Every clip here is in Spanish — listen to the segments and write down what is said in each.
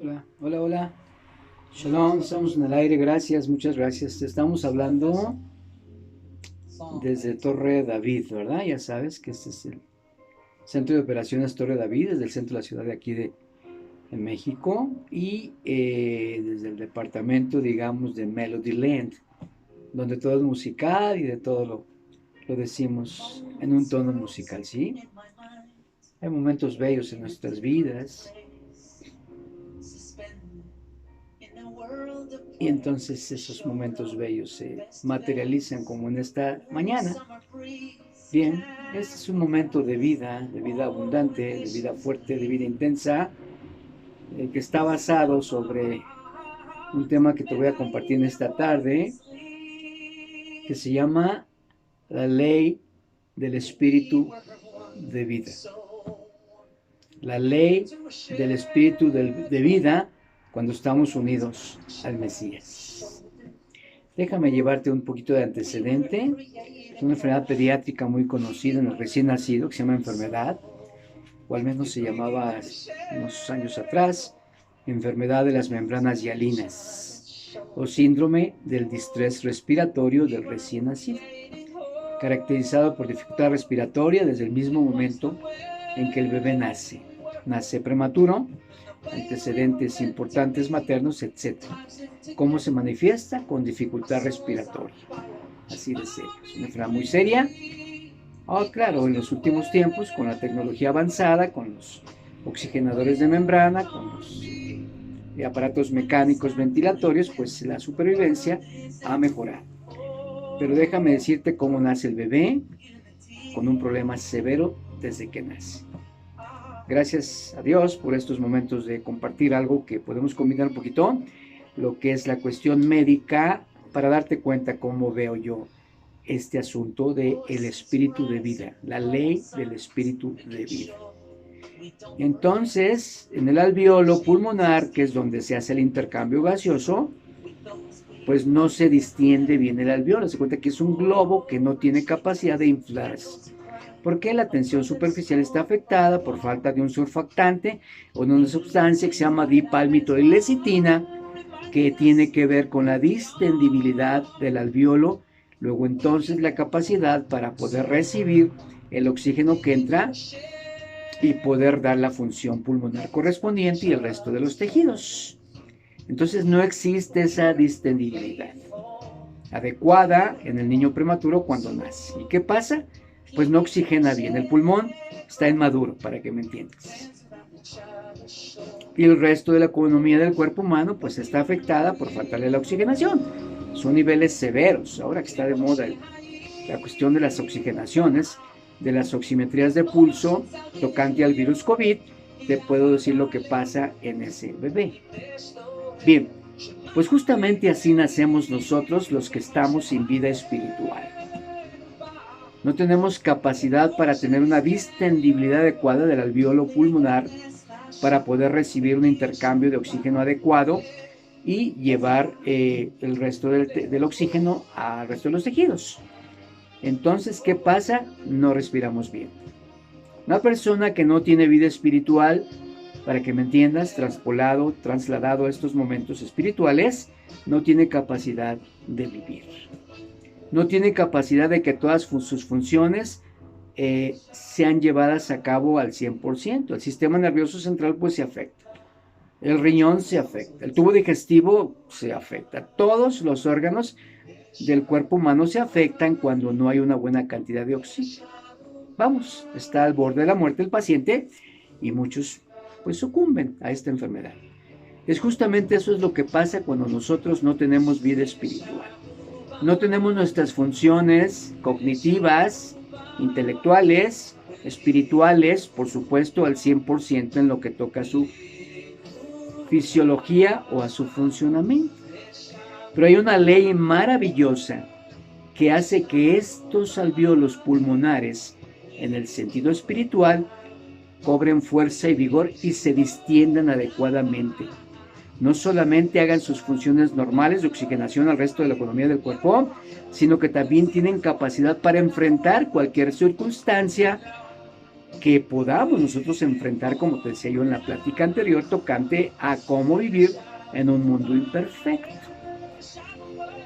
Hola, hola, hola. Shalom, estamos en el aire, gracias, muchas gracias. Te estamos hablando desde Torre David, ¿verdad? Ya sabes que este es el centro de operaciones Torre David, desde el centro de la ciudad de aquí de México y desde el departamento, digamos, de Melody Land, donde todo es musical y de todo lo decimos en un tono musical, ¿sí? Hay momentos bellos en nuestras vidas y entonces esos momentos bellos se materializan como en esta mañana. Bien, este es un momento de vida abundante, de vida fuerte, de vida intensa, que está basado sobre un tema que te voy a compartir en esta tarde, que se llama la ley del espíritu de vida. La ley del espíritu de vida cuando estamos unidos al Mesías. Déjame llevarte un poquito de antecedente. Es una enfermedad pediátrica muy conocida en el recién nacido que se llama enfermedad, o al menos se llamaba unos años atrás, enfermedad de las membranas hialinas, o síndrome del distrés respiratorio del recién nacido, caracterizado por dificultad respiratoria desde el mismo momento en que el bebé nace. Nace prematuro, antecedentes importantes maternos, etc. ¿Cómo se manifiesta? Con dificultad respiratoria. Así de serio. Es una enfermedad muy seria. Claro, en los últimos tiempos, con la tecnología avanzada, con los oxigenadores de membrana, con los aparatos mecánicos ventilatorios, pues la supervivencia ha mejorado. Pero déjame decirte cómo nace el bebé con un problema severo desde que nace. Gracias a Dios por estos momentos de compartir algo que podemos combinar un poquito, lo que es la cuestión médica, para darte cuenta cómo veo yo este asunto del espíritu de vida, la ley del espíritu de vida. Entonces, en el alveolo pulmonar, que es donde se hace el intercambio gaseoso, pues no se distiende bien el alveolo. Se cuenta que es un globo que no tiene capacidad de inflarse. ¿Por qué? La tensión superficial está afectada por falta de un surfactante o de una sustancia que se llama dipalmitoilecitina, que tiene que ver con la distendibilidad del alveolo. Luego entonces la capacidad para poder recibir el oxígeno que entra y poder dar la función pulmonar correspondiente y el resto de los tejidos. Entonces no existe esa distendibilidad adecuada en el niño prematuro cuando nace. ¿Y qué pasa? Pues no oxigena bien. El pulmón está inmaduro, para que me entiendas. Y el resto de la economía del cuerpo humano pues está afectada por faltarle la oxigenación. Son niveles severos. Ahora que está de moda la cuestión de las oxigenaciones, de las oximetrías de pulso tocante al virus COVID, te puedo decir lo que pasa en ese bebé. Bien, pues justamente así nacemos nosotros los que estamos sin vida espiritual. No tenemos capacidad para tener una distendibilidad adecuada del alveolo pulmonar para poder recibir un intercambio de oxígeno adecuado y llevar el resto del oxígeno al resto de los tejidos. Entonces, ¿qué pasa? No respiramos bien. Una persona que no tiene vida espiritual, para que me entiendas, trasladado a estos momentos espirituales, no tiene capacidad de vivir. No tiene capacidad de que todas sus funciones sean llevadas a cabo al 100%. El sistema nervioso central pues se afecta. El riñón se afecta. El tubo digestivo se afecta. Todos los órganos del cuerpo humano se afectan cuando no hay una buena cantidad de oxígeno. Vamos, está al borde de la muerte el paciente y muchos pues sucumben a esta enfermedad. Es justamente eso es lo que pasa cuando nosotros no tenemos vida espiritual. No tenemos nuestras funciones cognitivas, intelectuales, espirituales, por supuesto, al 100% en lo que toca a su fisiología o a su funcionamiento. Pero hay una ley maravillosa que hace que estos alveolos pulmonares, en el sentido espiritual, cobren fuerza y vigor y se distiendan adecuadamente. No solamente hagan sus funciones normales de oxigenación al resto de la economía del cuerpo, sino que también tienen capacidad para enfrentar cualquier circunstancia que podamos nosotros enfrentar, como te decía yo en la plática anterior, tocante a cómo vivir en un mundo imperfecto.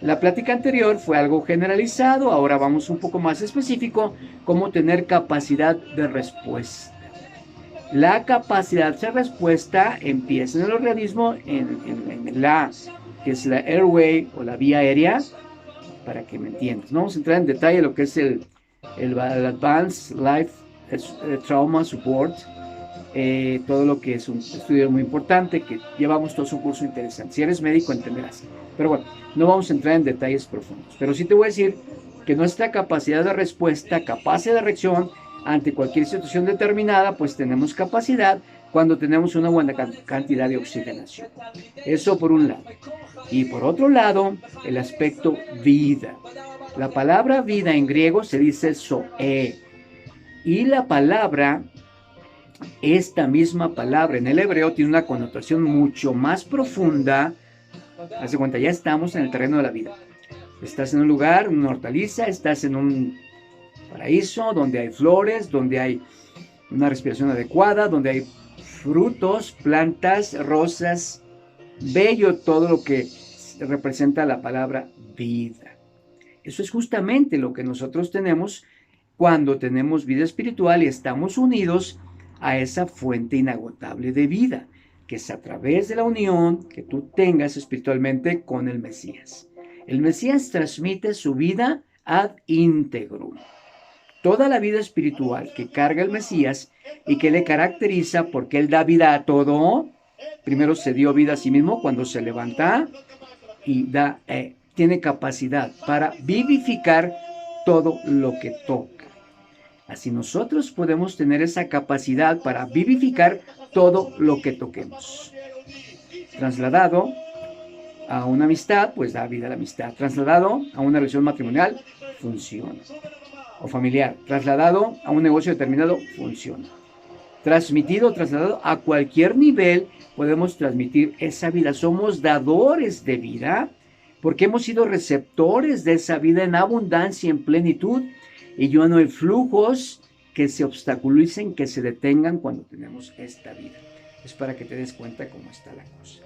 La plática anterior fue algo generalizado, ahora vamos un poco más específico, cómo tener capacidad de respuesta. La capacidad de respuesta empieza en el organismo, en la que es la airway o la vía aérea, para que me entiendas. No vamos a entrar en detalle lo que es el Advanced Life Trauma Support, todo lo que es un estudio muy importante, que llevamos todos un curso interesante. Si eres médico entenderás. Pero bueno, no vamos a entrar en detalles profundos. Pero sí te voy a decir que nuestra capacidad de respuesta, capacidad de reacción ante cualquier situación determinada, pues tenemos capacidad cuando tenemos una buena cantidad de oxigenación. Eso por un lado. Y por otro lado, el aspecto vida. La palabra vida en griego se dice zoe. Y la palabra, esta misma palabra en el hebreo tiene una connotación mucho más profunda. Haz de cuenta, ya estamos en el terreno de la vida. Estás en un lugar, una hortaliza, estás en un paraíso donde hay flores, donde hay una respiración adecuada, donde hay frutos, plantas, rosas, bello, todo lo que representa la palabra vida. Eso es justamente lo que nosotros tenemos cuando tenemos vida espiritual y estamos unidos a esa fuente inagotable de vida, que es a través de la unión que tú tengas espiritualmente con el Mesías. El Mesías transmite su vida ad integrum. Toda la vida espiritual que carga el Mesías y que le caracteriza porque Él da vida a todo. Primero se dio vida a sí mismo cuando se levanta y tiene capacidad para vivificar todo lo que toca. Así nosotros podemos tener esa capacidad para vivificar todo lo que toquemos. Trasladado a una amistad, pues da vida a la amistad. Trasladado a una relación matrimonial, funciona. O familiar. Trasladado a un negocio determinado, funciona. Trasladado a cualquier nivel, podemos transmitir esa vida. Somos dadores de vida porque hemos sido receptores de esa vida en abundancia, en plenitud, y ya no hay flujos que se obstaculicen, que se detengan cuando tenemos esta vida. Es para que te des cuenta cómo está la cosa.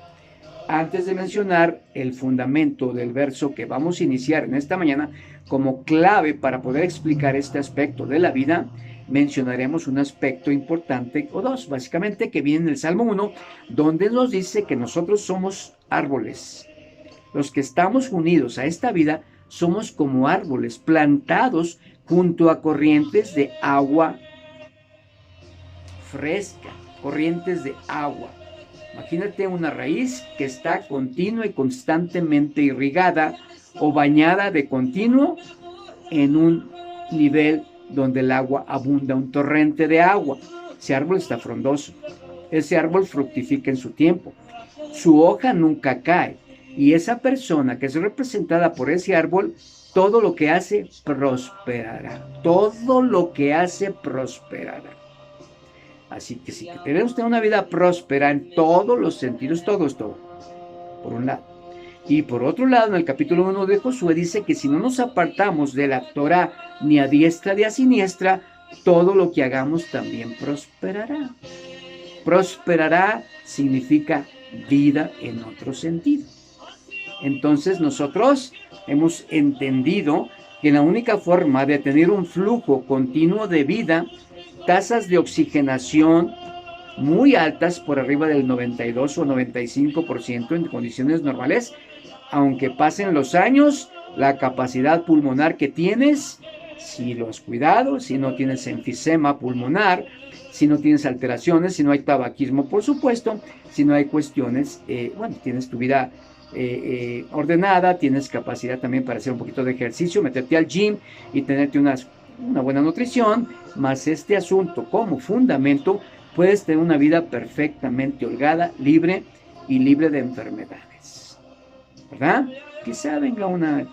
Antes de mencionar el fundamento del verso que vamos a iniciar en esta mañana como clave para poder explicar este aspecto de la vida, mencionaremos un aspecto importante, o dos, básicamente, que viene en el Salmo 1, donde nos dice que nosotros somos árboles. Los que estamos unidos a esta vida somos como árboles plantados junto a corrientes de agua fresca, corrientes de agua. Imagínate una raíz que está continua y constantemente irrigada o bañada de continuo en un nivel donde el agua abunda, un torrente de agua. Ese árbol está frondoso. Ese árbol fructifica en su tiempo. Su hoja nunca cae. Y esa persona que es representada por ese árbol, todo lo que hace prosperará. Todo lo que hace prosperará. Así que si queremos tener una vida próspera en todos los sentidos, todo es todo, por un lado. Y por otro lado, en el capítulo 1 de Josué dice que si no nos apartamos de la Torá ni a diestra ni a siniestra, todo lo que hagamos también prosperará. Prosperará significa vida en otro sentido. Entonces nosotros hemos entendido que la única forma de tener un flujo continuo de vida, tasas de oxigenación muy altas, por arriba del 92 o 95% en condiciones normales, aunque pasen los años, la capacidad pulmonar que tienes, si lo has cuidado, si no tienes enfisema pulmonar, si no tienes alteraciones, si no hay tabaquismo, por supuesto, si no hay cuestiones, tienes tu vida ordenada, tienes capacidad también para hacer un poquito de ejercicio, meterte al gym y tenerte una buena nutrición, más este asunto como fundamento, puedes tener una vida perfectamente holgada, libre y libre de enfermedades, ¿verdad? Quizá venga una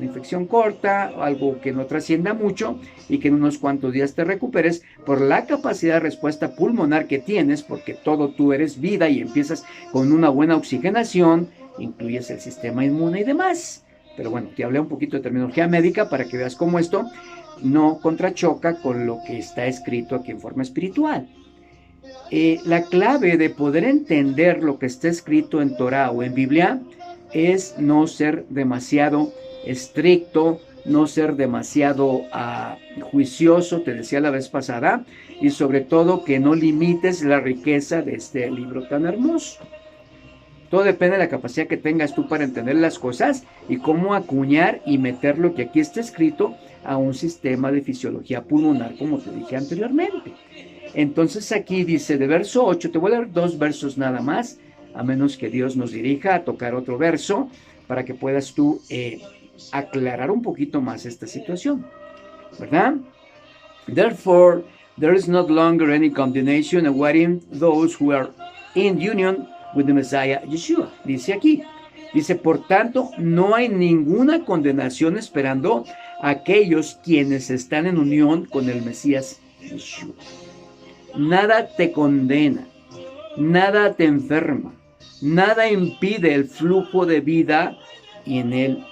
infección corta, algo que no trascienda mucho y que en unos cuantos días te recuperes por la capacidad de respuesta pulmonar que tienes, porque todo tú eres vida y empiezas con una buena oxigenación, incluyes el sistema inmune y demás. Pero bueno, te hablé un poquito de terminología médica para que veas cómo esto no contrachoca con lo que está escrito aquí en forma espiritual. La clave de poder entender lo que está escrito en Torah o en Biblia es no ser demasiado estricto, no ser demasiado juicioso, te decía la vez pasada, y sobre todo que no limites la riqueza de este libro tan hermoso. Todo depende de la capacidad que tengas tú para entender las cosas y cómo acuñar y meter lo que aquí está escrito a un sistema de fisiología pulmonar, como te dije anteriormente. Entonces aquí dice de verso 8, te voy a leer 2 versos nada más, a menos que Dios nos dirija a tocar otro verso para que puedas tú aclarar un poquito más esta situación, ¿verdad? Therefore, there is no longer any condemnation awaiting those who are in union with the Messiah Yeshua. Dice aquí, dice, por tanto, no hay ninguna condenación esperando a aquellos quienes están en unión con el Mesías Yeshua. Nada te condena, nada te enferma, nada impide el flujo de vida y en él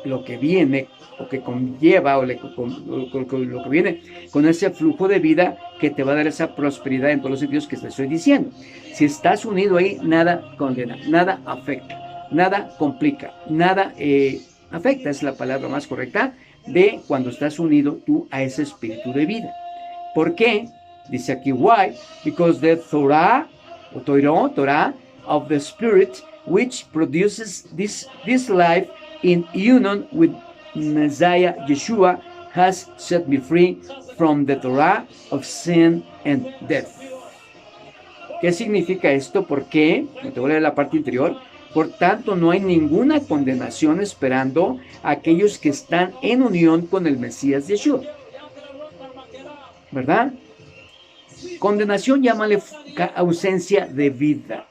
lo que viene o que conlleva o lo que viene con ese flujo de vida que te va a dar esa prosperidad en todos los sentidos que te estoy diciendo. Si estás unido ahí, nada condena, nada afecta, nada complica, nada afecta, es la palabra más correcta de cuando estás unido tú a ese espíritu de vida. ¿Por qué? Dice aquí, why? Because the Torah, o Torah of the Spirit, which produces this life in union with Messiah Yeshua, has set me free from the Torah of sin and death. ¿Qué significa esto? ¿Por qué? Te voy a leer la parte interior. Por tanto, no hay ninguna condenación esperando a aquellos que están en unión con el Mesías Yeshua. ¿Verdad? Condenación, llámale ausencia de vida,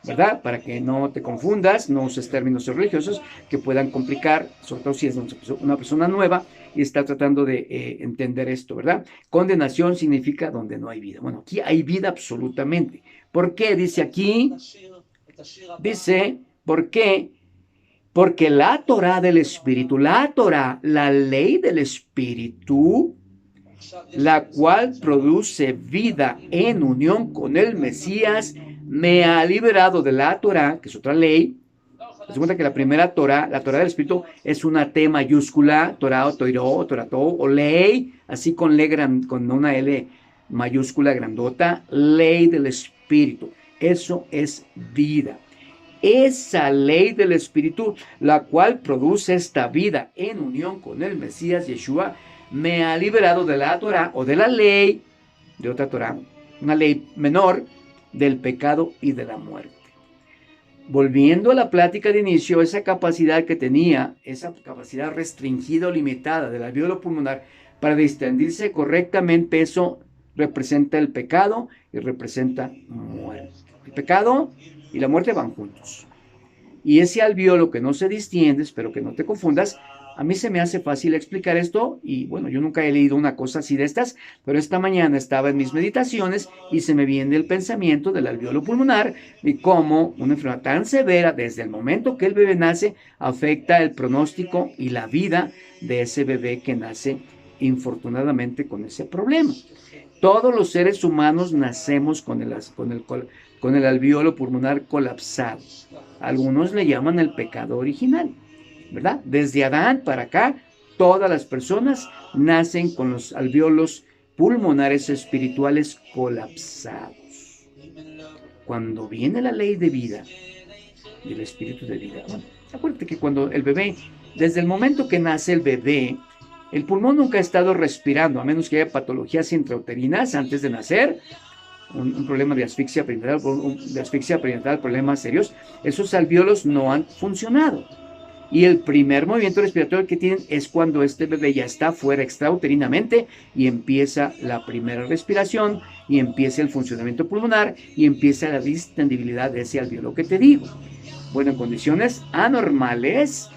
¿verdad? Para que no te confundas, no uses términos religiosos que puedan complicar, sobre todo si es una persona nueva y está tratando de entender esto, ¿verdad? Condenación significa donde no hay vida. Bueno, aquí hay vida absolutamente. ¿Por qué? Dice aquí, ¿por qué? Porque la Torah del Espíritu, la Torah, la ley del Espíritu, la cual produce vida en unión con el Mesías, me ha liberado de la Torah, que es otra ley. Se cuenta que la primera Torah, la Torah del Espíritu, es una T mayúscula, Torah o Toiró, Torató, o ley, así con una L mayúscula grandota, ley del Espíritu. Eso es vida. Esa ley del Espíritu, la cual produce esta vida en unión con el Mesías Yeshua, me ha liberado de la Torah o de la ley, de otra Torah, una ley menor, del pecado y de la muerte. Volviendo a la plática de inicio, esa capacidad que tenía, esa capacidad restringida o limitada del alvéolo pulmonar para distendirse correctamente, eso representa el pecado y representa muerte. El pecado y la muerte van juntos. Y ese alvéolo que no se distiende, espero que no te confundas, a mí se me hace fácil explicar esto y bueno, yo nunca he leído una cosa así de estas, pero esta mañana estaba en mis meditaciones y se me viene el pensamiento del alvéolo pulmonar y cómo una enfermedad tan severa desde el momento que el bebé nace afecta el pronóstico y la vida de ese bebé que nace infortunadamente con ese problema. Todos los seres humanos nacemos con el alvéolo pulmonar colapsado. Algunos le llaman el pecado original, ¿verdad? Desde Adán para acá, todas las personas nacen con los alvéolos pulmonares espirituales colapsados. Cuando viene la ley de vida, del espíritu de vida, bueno, acuérdate que cuando el bebé, desde el momento que nace el bebé, el pulmón nunca ha estado respirando, a menos que haya patologías intrauterinas antes de nacer, un problema de asfixia perinatal, problemas serios, esos alvéolos no han funcionado. Y el primer movimiento respiratorio que tienen es cuando este bebé ya está fuera extrauterinamente y empieza la primera respiración y empieza el funcionamiento pulmonar y empieza la distendibilidad de ese alvéolo que te digo. Bueno, en condiciones anormales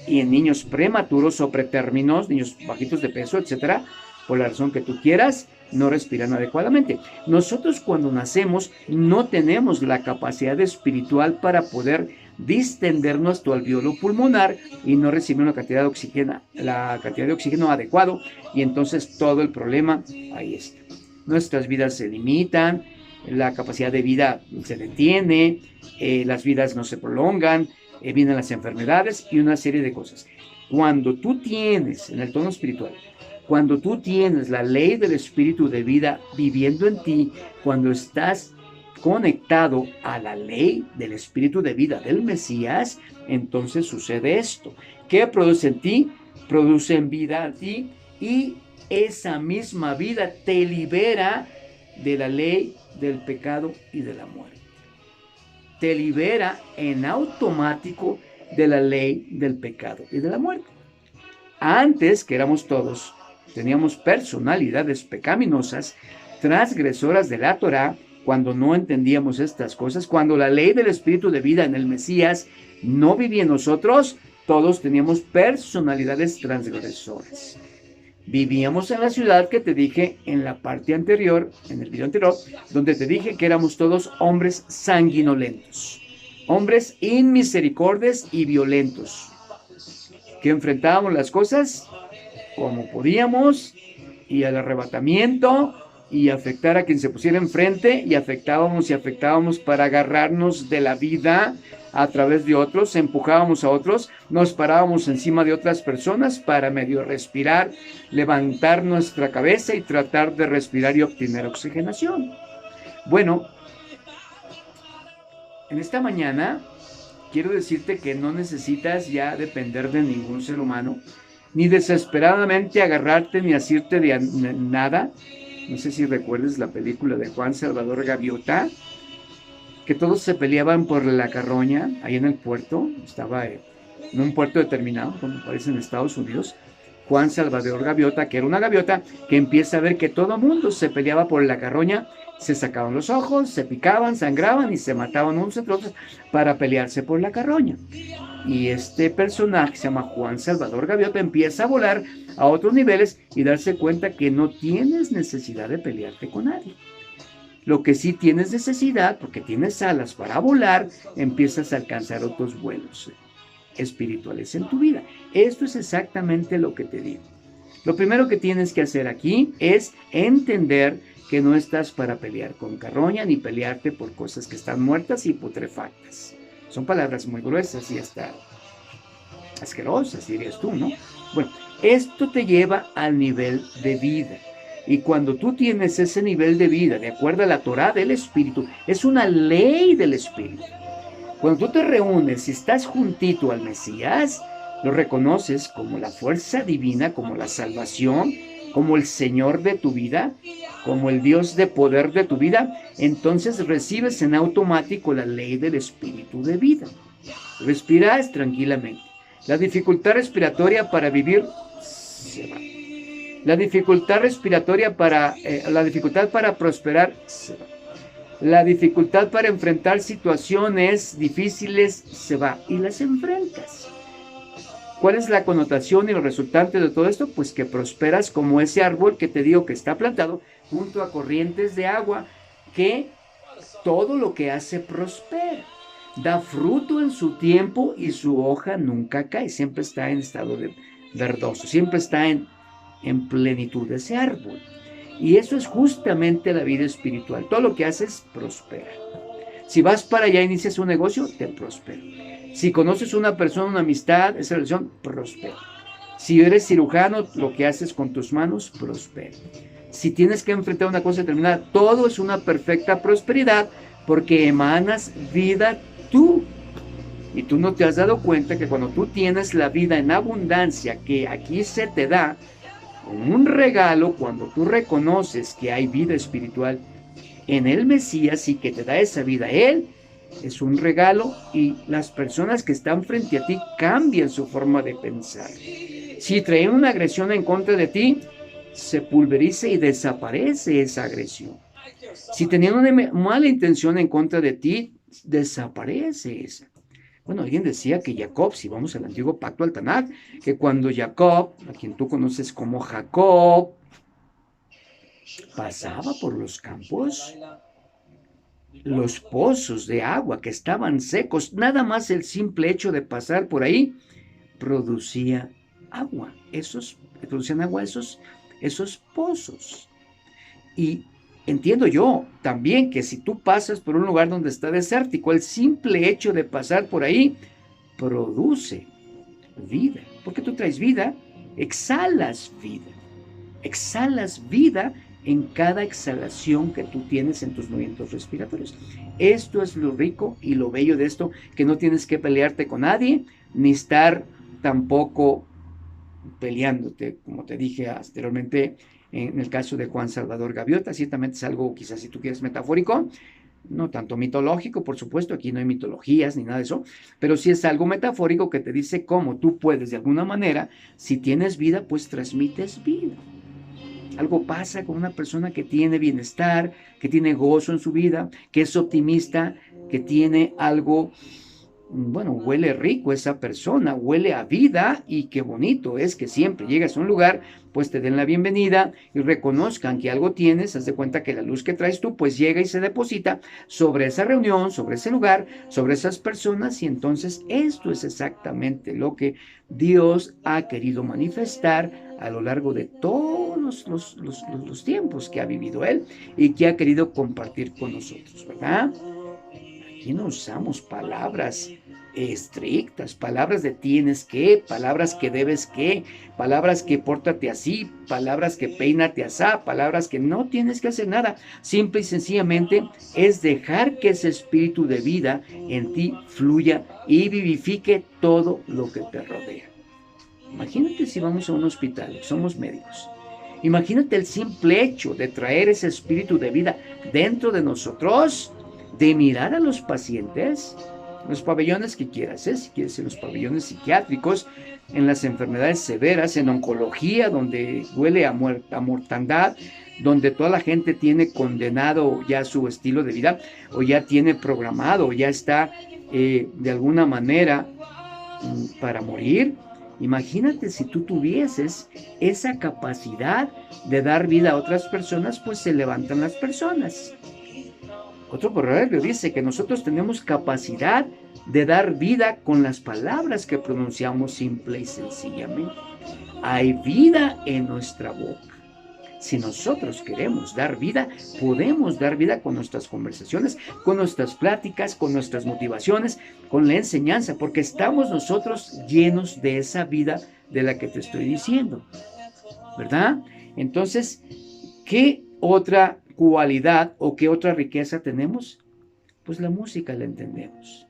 y en niños prematuros o pretérminos, niños bajitos de peso, etcétera, por la razón que tú quieras, no respiran adecuadamente. Nosotros cuando nacemos no tenemos la capacidad espiritual para poder distender nuestro alveolo pulmonar y no recibir la cantidad de oxígeno adecuado, y entonces todo el problema ahí está. Nuestras vidas se limitan, la capacidad de vida se detiene, las vidas no se prolongan, vienen las enfermedades y una serie de cosas. Cuando tú tienes, en el tono espiritual, cuando tú tienes la ley del espíritu de vida viviendo en ti, cuando estás conectado a la ley del espíritu de vida del Mesías, entonces sucede esto. ¿Qué produce en ti? Produce en vida a ti, y esa misma vida te libera de la ley del pecado y de la muerte. Te libera en automático de la ley del pecado y de la muerte. Antes, que éramos todos, teníamos personalidades pecaminosas, transgresoras de la Torá, cuando no entendíamos estas cosas, cuando la ley del espíritu de vida en el Mesías no vivía en nosotros, todos teníamos personalidades transgresoras. Vivíamos en la ciudad que te dije en la parte anterior, en el video anterior, donde te dije que éramos todos hombres sanguinolentos, hombres inmisericordios y violentos, que enfrentábamos las cosas como podíamos, y al arrebatamiento, y afectar a quien se pusiera enfrente, y afectábamos para agarrarnos de la vida a través de otros, empujábamos a otros, nos parábamos encima de otras personas para medio respirar, levantar nuestra cabeza y tratar de respirar y obtener oxigenación. Bueno, en esta mañana quiero decirte que no necesitas ya depender de ningún ser humano, ni desesperadamente agarrarte ni asirte de nada. No sé si recuerdes la película de Juan Salvador Gaviota, que todos se peleaban por la carroña ahí en el puerto. Estaba en un puerto determinado, como parece en Estados Unidos. Juan Salvador Gaviota, que era una gaviota que empieza a ver que todo mundo se peleaba por la carroña, se sacaban los ojos, se picaban, sangraban y se mataban unos entre otros para pelearse por la carroña. Y este personaje, se llama Juan Salvador Gaviota, empieza a volar a otros niveles y darse cuenta que no tienes necesidad de pelearte con nadie. Lo que sí tienes necesidad, porque tienes alas para volar, empiezas a alcanzar otros vuelos espirituales en tu vida. Esto es exactamente lo que te digo. Lo primero que tienes que hacer aquí es entender que no estás para pelear con carroña ni pelearte por cosas que están muertas y putrefactas. Son palabras muy gruesas y hasta asquerosas, dirías tú, ¿no? Bueno, esto te lleva al nivel de vida. Y cuando tú tienes ese nivel de vida, de acuerdo a la Torá del Espíritu, es una ley del Espíritu. Cuando tú te reúnes y estás juntito al Mesías, lo reconoces como la fuerza divina, como la salvación, como el Señor de tu vida, como el Dios de poder de tu vida, entonces recibes en automático la ley del espíritu de vida. Respiras tranquilamente. La dificultad respiratoria para vivir se va. La dificultad respiratoria la dificultad para prosperar se va. La dificultad para enfrentar situaciones difíciles se va y las enfrentas. ¿Cuál es la connotación y el resultante de todo esto? Pues que prosperas como ese árbol que te digo que está plantado junto a corrientes de agua, que todo lo que hace prospera. Da fruto en su tiempo y su hoja nunca cae. Siempre está en estado de verdoso, siempre está en plenitud ese árbol. Y eso es justamente la vida espiritual. Todo lo que haces prospera. Si vas para allá, inicias un negocio, te prospera. Si conoces una persona, una amistad, esa relación prospera. Si eres cirujano, lo que haces con tus manos prospera. Si tienes que enfrentar una cosa determinada, todo es una perfecta prosperidad porque emanas vida tú. Y tú no te has dado cuenta que cuando tú tienes la vida en abundancia, que aquí se te da como un regalo, cuando tú reconoces que hay vida espiritual en el Mesías y que te da esa vida Él, es un regalo, y las personas que están frente a ti cambian su forma de pensar. Si traen una agresión en contra de ti, se pulveriza y desaparece esa agresión. Si tenían una mala intención en contra de ti, desaparece esa. Bueno, alguien decía que Jacob, si vamos al antiguo pacto, al Tanaj, que cuando Jacob, a quien tú conoces como Jacob, pasaba por los campos, los pozos de agua que estaban secos, nada más el simple hecho de pasar por ahí producía agua, producían agua esos pozos. Y entiendo yo también que si tú pasas por un lugar donde está desértico, el simple hecho de pasar por ahí produce vida, porque tú traes vida, exhalas vida en cada exhalación que tú tienes en tus movimientos respiratorios. Esto es lo rico y lo bello de esto, que no tienes que pelearte con nadie, ni estar tampoco peleándote, como te dije anteriormente, en el caso de Juan Salvador Gaviota. Ciertamente es algo, quizás si tú quieres, metafórico, no tanto mitológico, por supuesto, aquí no hay mitologías ni nada de eso, pero sí es algo metafórico que te dice cómo tú puedes, de alguna manera, si tienes vida, pues transmites vida. Algo pasa con una persona que tiene bienestar, que tiene gozo en su vida, que es optimista, que tiene algo, bueno, huele rico esa persona, huele a vida, y qué bonito es que siempre llegas a un lugar, pues te den la bienvenida y reconozcan que algo tienes. Haz de cuenta que la luz que traes tú, pues llega y se deposita sobre esa reunión, sobre ese lugar, sobre esas personas, y entonces esto es exactamente lo que Dios ha querido manifestar a lo largo de todos los tiempos que ha vivido Él y que ha querido compartir con nosotros, ¿verdad? Aquí no usamos palabras estrictas, palabras de tienes que, palabras que debes que, palabras que pórtate así, palabras que peínate asá, palabras que no tienes que hacer nada. Simple y sencillamente es dejar que ese espíritu de vida en ti fluya y vivifique todo lo que te rodea. Imagínate si vamos a un hospital, somos médicos. Imagínate el simple hecho de traer ese espíritu de vida dentro de nosotros, de mirar a los pacientes, los pabellones que quieras, si quieres en los pabellones psiquiátricos, en las enfermedades severas, en oncología, donde huele a mortandad, donde toda la gente tiene condenado ya su estilo de vida, o ya tiene programado, o ya está de alguna manera para morir. Imagínate si tú tuvieses esa capacidad de dar vida a otras personas, pues se levantan las personas. Otro proverbio dice que nosotros tenemos capacidad de dar vida con las palabras que pronunciamos simple y sencillamente. Hay vida en nuestra boca. Si nosotros queremos dar vida, podemos dar vida con nuestras conversaciones, con nuestras pláticas, con nuestras motivaciones, con la enseñanza, porque estamos nosotros llenos de esa vida de la que te estoy diciendo, ¿verdad? Entonces, ¿qué otra cualidad o qué otra riqueza tenemos? Pues la música la entendemos.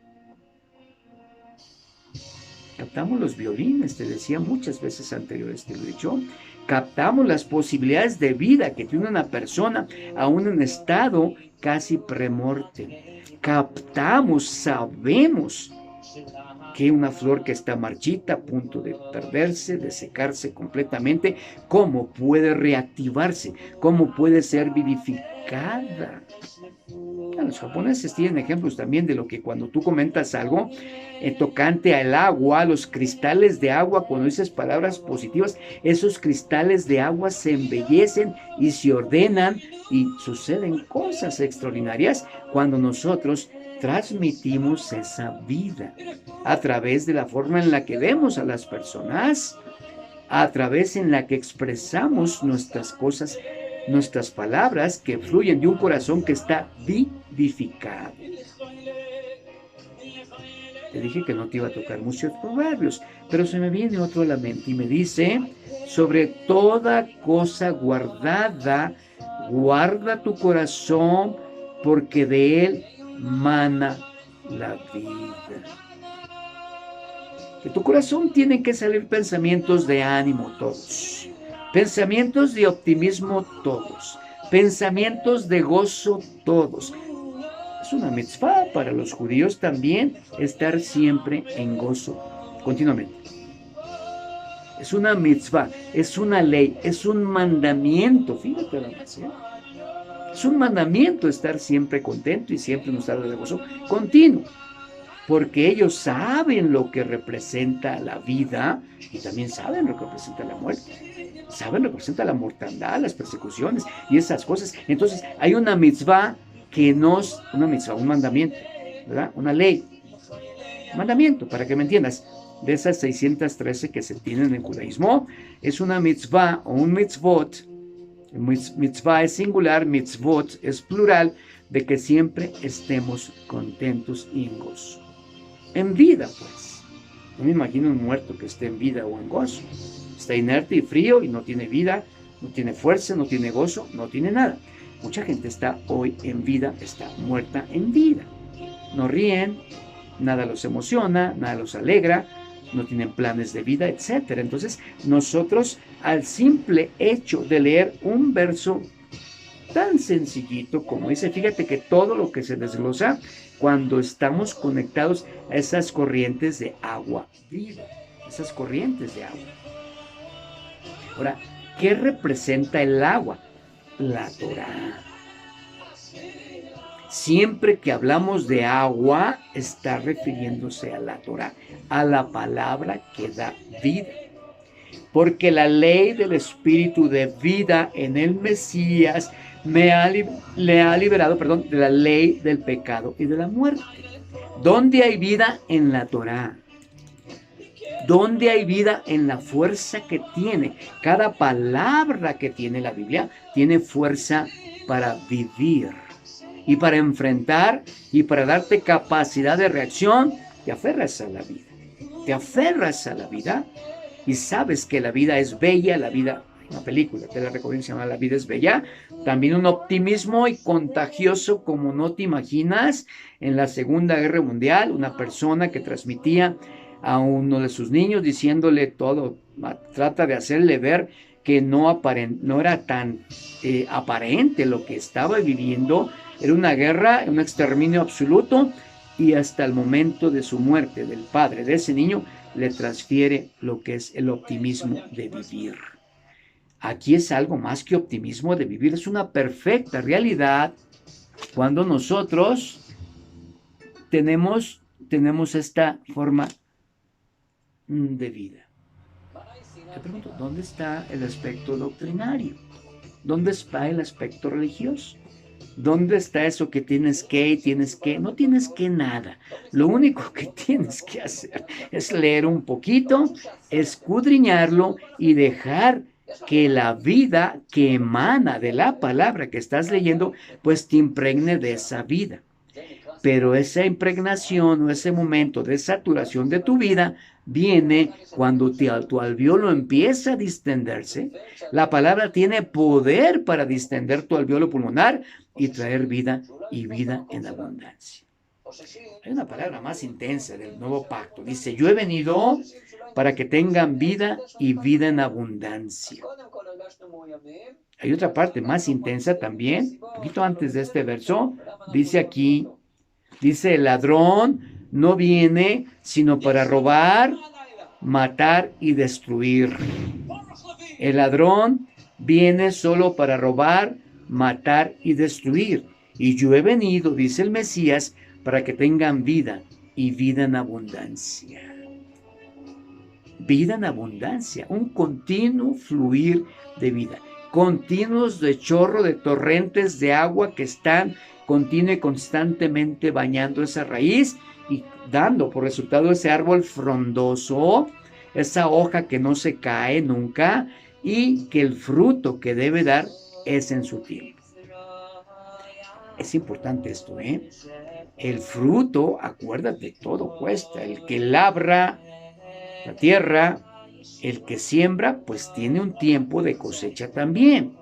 Captamos los violines, te decía muchas veces anteriores, te lo he dicho. Captamos las posibilidades de vida que tiene una persona aún en estado casi premorte. Captamos, sabemos que una flor que está marchita, a punto de perderse, de secarse completamente, cómo puede reactivarse, cómo puede ser vivificada. Los japoneses tienen ejemplos también de lo que cuando tú comentas algo tocante al agua, los cristales de agua, cuando dices palabras positivas, esos cristales de agua se embellecen y se ordenan y suceden cosas extraordinarias cuando nosotros transmitimos esa vida a través de la forma en la que vemos a las personas, a través en la que expresamos nuestras cosas, nuestras palabras que fluyen de un corazón que está vivificado. Te dije que no te iba a tocar muchos proverbios, pero se me viene otro a la mente y me dice, sobre toda cosa guardada, guarda tu corazón, porque de él mana la vida. De tu corazón tienen que salir pensamientos de ánimo todos, pensamientos de optimismo todos, pensamientos de gozo todos. Es una mitzvah para los judíos también estar siempre en gozo, continuamente. Es una mitzvah, es una ley, es un mandamiento, fíjate la más, es un mandamiento estar siempre contento y siempre en un estado de gozo continuo. porque ellos saben lo que representa la vida y también saben lo que representa la muerte. Saben lo que representa la mortandad, las persecuciones y esas cosas. Entonces hay una mitzvah que nos, una mitzvah, un mandamiento, ¿verdad? Una ley, un mandamiento, para que me entiendas. De esas 613 que se tienen en judaísmo, es una mitzvah o un mitzvot. Mitzvah es singular, mitzvot es plural, de que siempre estemos contentos y en gozo. En vida, pues. No me imagino un muerto que esté en vida o en gozo. Está inerte y frío y no tiene vida, no tiene fuerza, no tiene gozo, no tiene nada. Mucha gente está hoy en vida, está muerta en vida. No ríen, nada los emociona, nada los alegra, no tienen planes de vida, etc. Entonces, nosotros, al simple hecho de leer un verso tan sencillito como dice, fíjate que todo lo que se desglosa cuando estamos conectados a esas corrientes de agua viva, esas corrientes de agua. Ahora, ¿qué representa el agua? La Torá. Siempre que hablamos de agua, está refiriéndose a la Torá, a la palabra que da vida. Porque la ley del espíritu de vida en el Mesías le ha liberado, de la ley del pecado y de la muerte. ¿Dónde hay vida? En la Torá. ¿Dónde hay vida? En la fuerza que tiene. Cada palabra que tiene la Biblia tiene fuerza para vivir y para enfrentar y para darte capacidad de reacción. Te aferras a la vida. Te aferras a la vida y sabes que la vida es bella, la vida, una película, te la recomiendo, se llama La vida es bella, también un optimismo y contagioso como no te imaginas. En la Segunda Guerra Mundial, una persona que transmitía a uno de sus niños diciéndole todo, trata de hacerle ver que no era tan aparente lo que estaba viviendo, era una guerra, un exterminio absoluto, y hasta el momento de su muerte, del padre de ese niño, le transfiere lo que es el optimismo de vivir. Aquí es algo más que optimismo de vivir, es una perfecta realidad cuando nosotros tenemos esta forma de vida. Te pregunto, ¿dónde está el aspecto doctrinario? ¿Dónde está el aspecto religioso? ¿Dónde está eso que tienes que? No tienes que nada. Lo único que tienes que hacer es leer un poquito, escudriñarlo y dejar que la vida que emana de la palabra que estás leyendo, pues te impregne de esa vida. Pero esa impregnación o ese momento de saturación de tu vida viene cuando tu alveolo empieza a distenderse. La palabra tiene poder para distender tu alveolo pulmonar y traer vida y vida en abundancia. Hay una palabra más intensa del nuevo pacto. Dice, yo he venido para que tengan vida y vida en abundancia. Hay otra parte más intensa también, un poquito antes de este verso, dice aquí, dice, el ladrón no viene sino para robar, matar y destruir. El ladrón viene solo para robar, matar y destruir. Y yo he venido, dice el Mesías, para que tengan vida y vida en abundancia. Vida en abundancia, un continuo fluir de vida. Continuos de chorro de torrentes de agua que están continua y constantemente bañando esa raíz y dando por resultado ese árbol frondoso, esa hoja que no se cae nunca y que el fruto que debe dar es en su tiempo. Es importante esto, ¿eh? El fruto, acuérdate, todo cuesta. El que labra la tierra, el que siembra, pues tiene un tiempo de cosecha también.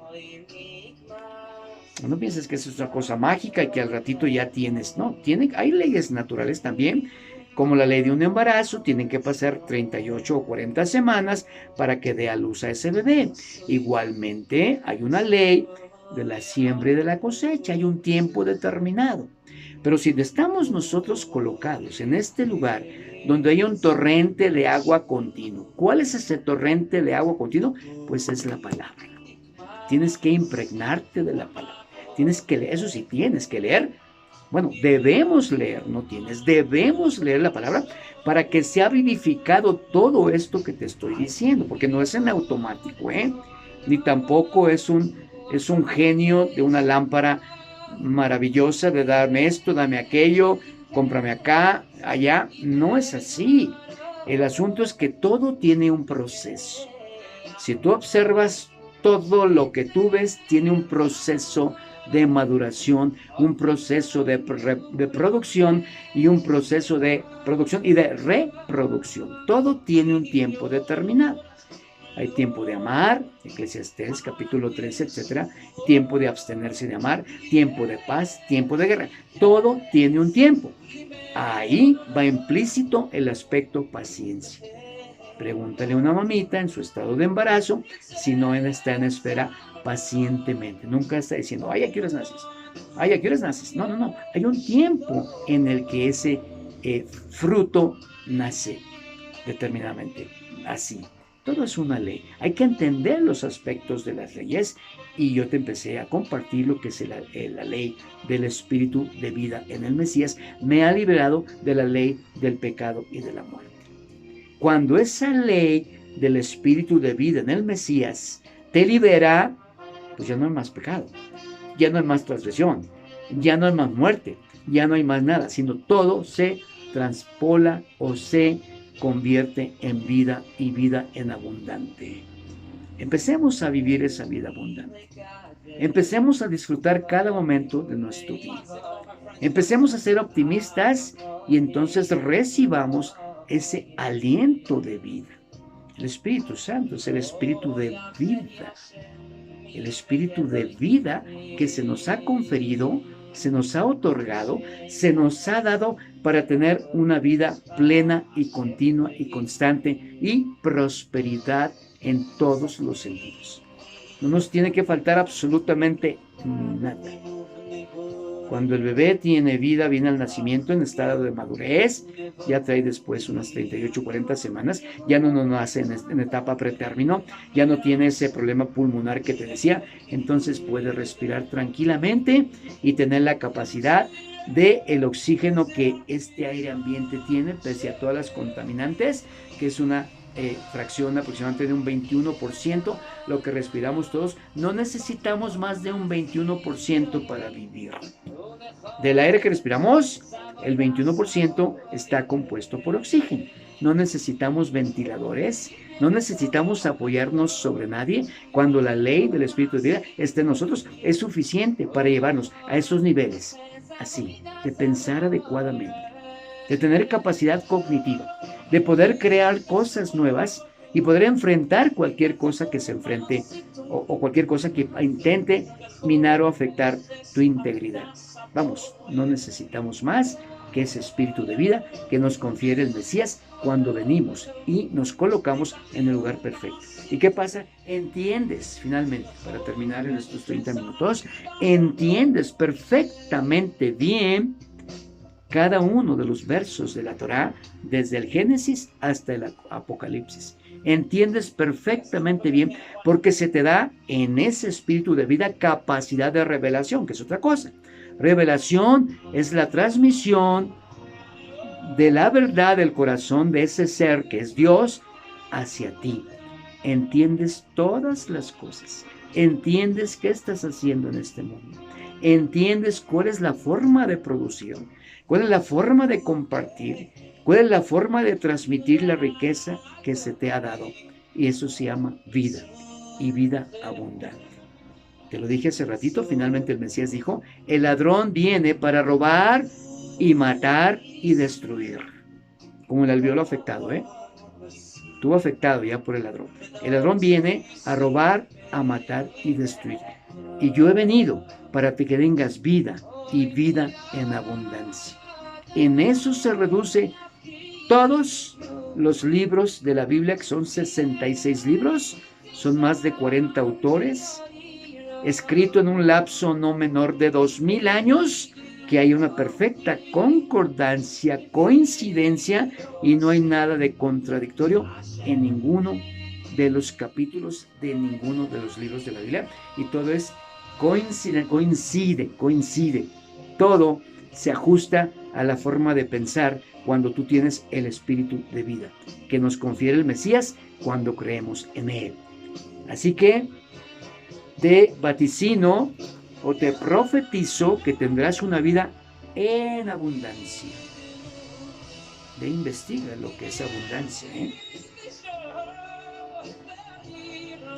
No pienses que eso es una cosa mágica y que al ratito ya tienes, no, hay leyes naturales también, como la ley de un embarazo, tienen que pasar 38 o 40 semanas para que dé a luz a ese bebé. Igualmente, hay una ley de la siembra y de la cosecha, hay un tiempo determinado. Pero si estamos nosotros colocados en este lugar donde hay un torrente de agua continuo, ¿cuál es ese torrente de agua continuo? Pues es la palabra. Tienes que impregnarte de la palabra. Tienes que leer, eso sí, tienes que leer Bueno, debemos leer, no tienes, debemos leer la palabra para que sea vivificado todo esto que te estoy diciendo, porque no es en automático, ¿eh? Ni tampoco es un genio de una lámpara maravillosa de darme esto, dame aquello, cómprame acá, allá. No es así. El asunto es que todo tiene un proceso. Si tú observas, todo lo que tú ves tiene un proceso de maduración, un proceso de producción y un proceso de producción y de reproducción. Todo tiene un tiempo determinado. Hay tiempo de amar, Eclesiastés capítulo 13, etcétera, tiempo de abstenerse de amar, tiempo de paz, tiempo de guerra. Todo tiene un tiempo. Ahí va implícito el aspecto paciencia. Pregúntale a una mamita en su estado de embarazo si no está en espera pacientemente. Nunca está diciendo, ay, ¿a qué horas naces? Ay, ¿a qué horas naces? No, no, no. Hay un tiempo en el que ese fruto nace determinadamente. Así. Todo es una ley. Hay que entender los aspectos de las leyes y yo te empecé a compartir lo que es la ley del espíritu de vida en el Mesías. Me ha liberado de la ley del pecado y de la muerte. Cuando esa ley del espíritu de vida en el Mesías te libera, pues ya no hay más pecado, ya no hay más transgresión, ya no hay más muerte, ya no hay más nada, sino todo se transpola o se convierte en vida y vida en abundante. Empecemos a vivir esa vida abundante. Empecemos a disfrutar cada momento de nuestro día. Empecemos a ser optimistas y entonces recibamos ese aliento de vida. El Espíritu Santo es el Espíritu de vida. El Espíritu de vida que se nos ha conferido, se nos ha otorgado, se nos ha dado para tener una vida plena y continua y constante y prosperidad en todos los sentidos. No nos tiene que faltar absolutamente nada. Cuando el bebé tiene vida, viene al nacimiento en estado de madurez, ya trae después unas 38, 40 semanas, ya no nace en etapa pretérmino, ya no tiene ese problema pulmonar que te decía, entonces puede respirar tranquilamente y tener la capacidad de el oxígeno que este aire ambiente tiene, pese a todas las contaminantes, que es una fracción aproximadamente de un 21%, lo que respiramos todos. No necesitamos más de un 21% para vivir. Del aire que respiramos, el 21% está compuesto por oxígeno. No necesitamos ventiladores, no necesitamos apoyarnos sobre nadie. Cuando la ley del espíritu de vida está en nosotros, es suficiente para llevarnos a esos niveles, así, de pensar adecuadamente, de tener capacidad cognitiva, de poder crear cosas nuevas y poder enfrentar cualquier cosa que se enfrente o cualquier cosa que intente minar o afectar tu integridad. Vamos, no necesitamos más que ese espíritu de vida que nos confiere el Mesías cuando venimos y nos colocamos en el lugar perfecto. ¿Y qué pasa? Entiendes, finalmente, para terminar en estos 30 minutos, entiendes perfectamente bien cada uno de los versos de la Torá, desde el Génesis hasta el Apocalipsis. Entiendes perfectamente bien porque se te da en ese espíritu de vida capacidad de revelación, que es otra cosa. Revelación es la transmisión de la verdad del corazón de ese ser que es Dios hacia ti. Entiendes todas las cosas. Entiendes qué estás haciendo en este mundo. Entiendes cuál es la forma de producción, cuál es la forma de compartir, cuál es la forma de transmitir la riqueza que se te ha dado. Y eso se llama vida y vida abundante. Te lo dije hace ratito, finalmente el Mesías dijo, el ladrón viene para robar y matar y destruir. Como el alveolo afectado, Estuvo afectado ya por el ladrón. El ladrón viene a robar, a matar y destruir. Y yo he venido para que tengas vida y vida en abundancia. En eso se reduce todos los libros de la Biblia, que son 66 libros, son más de 40 autores, escrito en un lapso no menor de 2000 años, que hay una perfecta concordancia, coincidencia, y no hay nada de contradictorio en ninguno de los capítulos de ninguno de los libros de la Biblia, y todo es coincide, todo se ajusta a la forma de pensar cuando tú tienes el espíritu de vida que nos confiere el Mesías cuando creemos en él. Así que te vaticino o te profetizo que tendrás una vida en abundancia. Ve, investiga lo que es abundancia, ¿eh?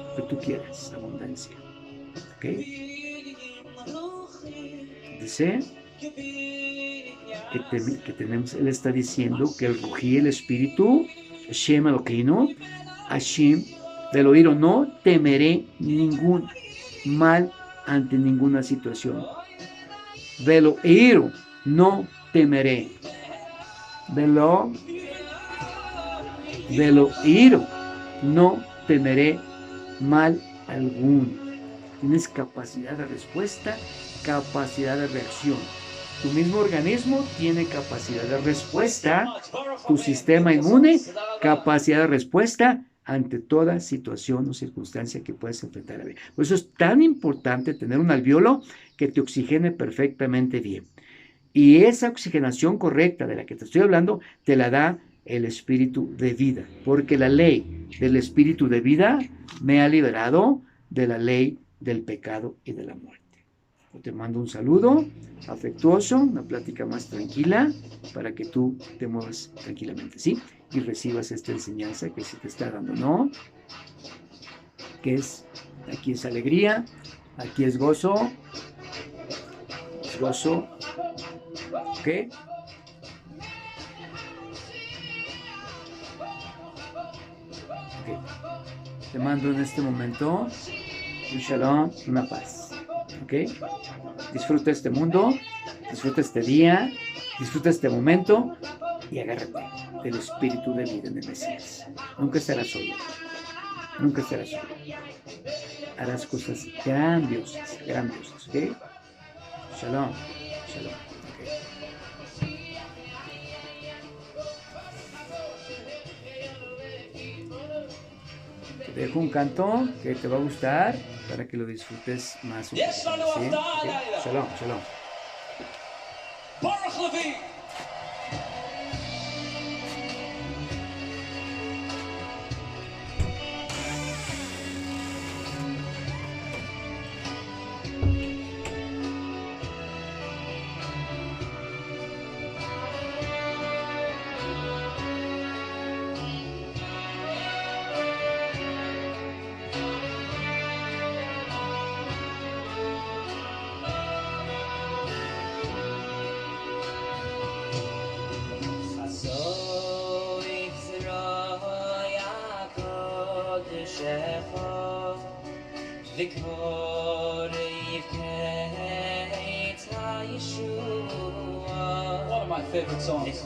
Lo que tú quieras, abundancia. ¿Ok? Dice que tenemos, él está diciendo que el Rují, el Espíritu, Hashem Elokeinu, Hashem, del oído, no temeré ningún mal ante ninguna situación. Velo oído, no temeré. Velo oído, no temeré mal alguno. Tienes capacidad de respuesta, capacidad de reacción. Tu mismo organismo tiene capacidad de respuesta. Tu sistema inmune, capacidad de respuesta ante toda situación o circunstancia que puedas enfrentar. Por eso es tan importante tener un alveolo que te oxigene perfectamente bien. Y esa oxigenación correcta de la que te estoy hablando, te la da el espíritu de vida. Porque la ley del espíritu de vida me ha liberado de la ley del pecado y de la muerte. Te mando un saludo afectuoso, una plática más tranquila para que tú te muevas tranquilamente, ¿sí? Y recibas esta enseñanza que se te está dando, ¿no? Que es, aquí es alegría, aquí es gozo, ¿ok? Te mando en este momento un shalom, una paz, ¿ok? Disfruta este mundo, disfruta este día, disfruta este momento y agárrate del espíritu de vida en el Mesías. Nunca estarás solo, nunca estarás solo. Harás cosas grandiosas, ¿ok? Shalom, shalom. Te dejo un canto que te va a gustar para que lo disfrutes más. ¿Sí? Okay. Shalom, shalom. One of my favorite songs.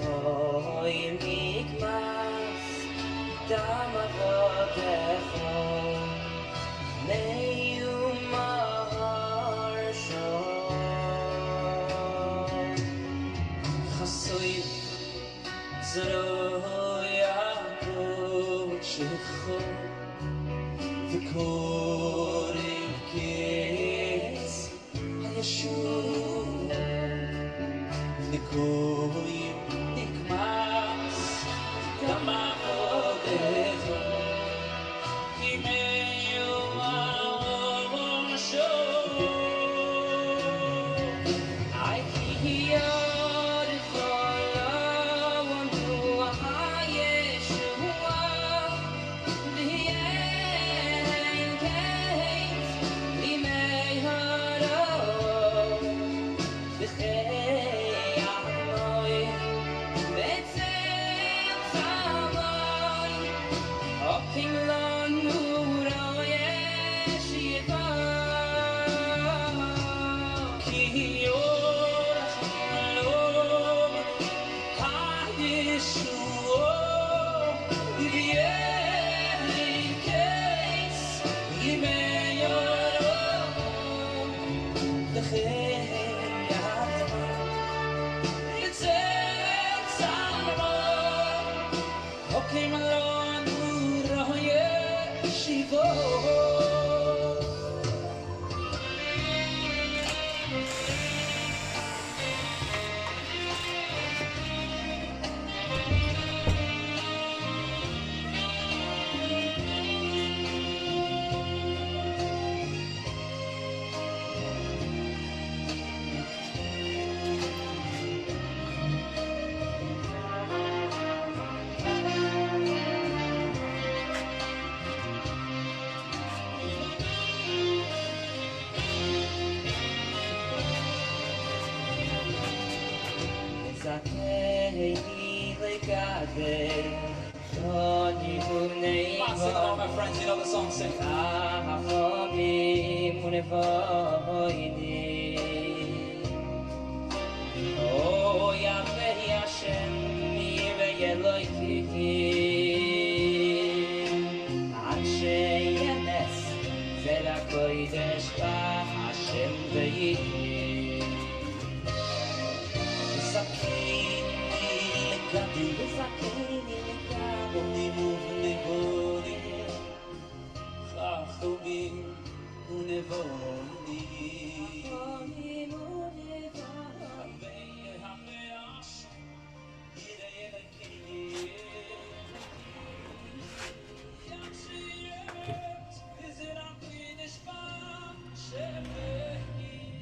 Come on, sing along, my friends. You know the song. Sing. Oh, Yahweh Hashem, Yireh Elohim.